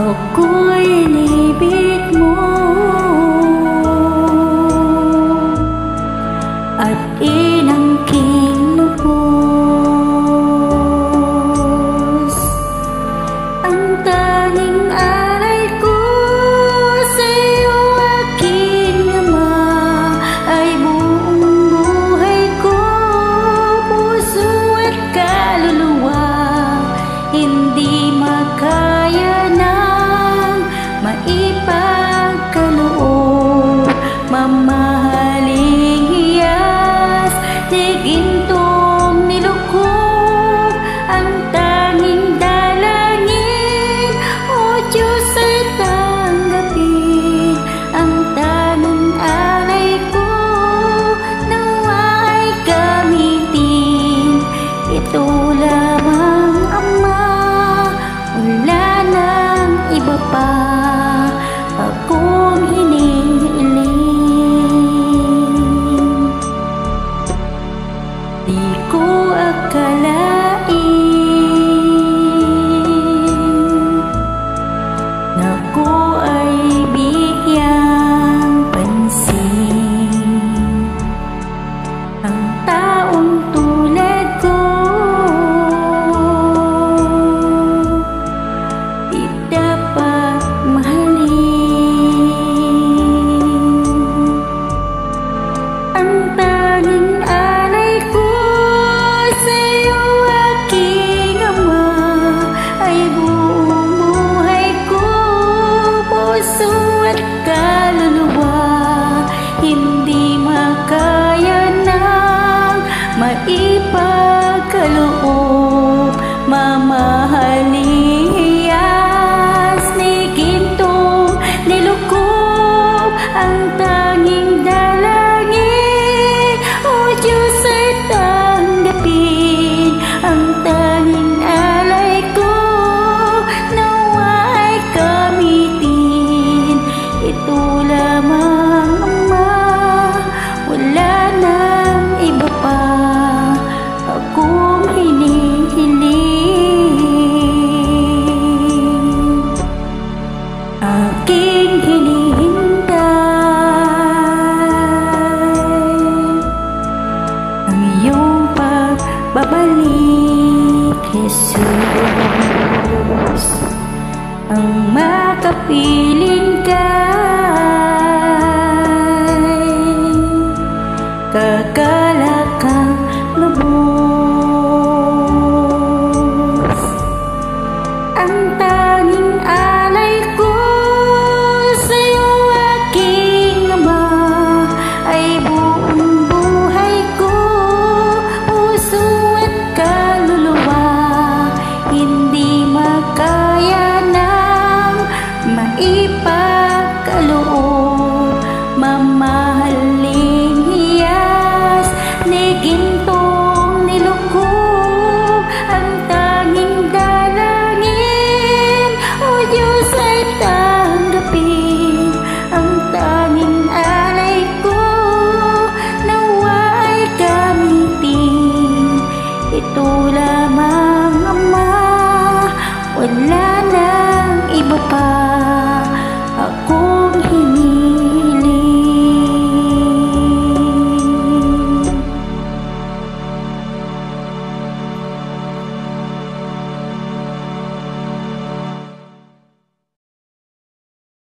ako'y inibig mo at inangking lubos. Ang tanging alay ko sa'yo, aking ama, ay buong buhay ko, puso at kaluluwa. Hindi makaya ng maipagkaloob, mamahaling hiyas, di gintong nilukob. Ang tanging dalangin, O Diyos, ay tanggapin ang tanong alay ko, nawa ay gamitin. Ito lamang, Ama, wala nang iba pa akong hinihiling. Di ko akalain na ko ay bigyang pansin. Ang taong tulad ko di dapat mahalin. Ang tanging alay ko sa'yo, aking ama, ay buong buhay ko, puso at kaluluwa. Hindi makaya ng maipagkaloob, mamahaling hiyas, ni gintong nilukob. Ang tanging dalangin, O Diyos, ay tanggapin ang tanging alay ko, nawa ay gamitin. Ito lamang, Ama, wala nang iba pa akong hinihiling. Aking hinihintay ang iyong pagbabalik, Jesus. Ang makapiling kay kagalakang lubos. Ang tanging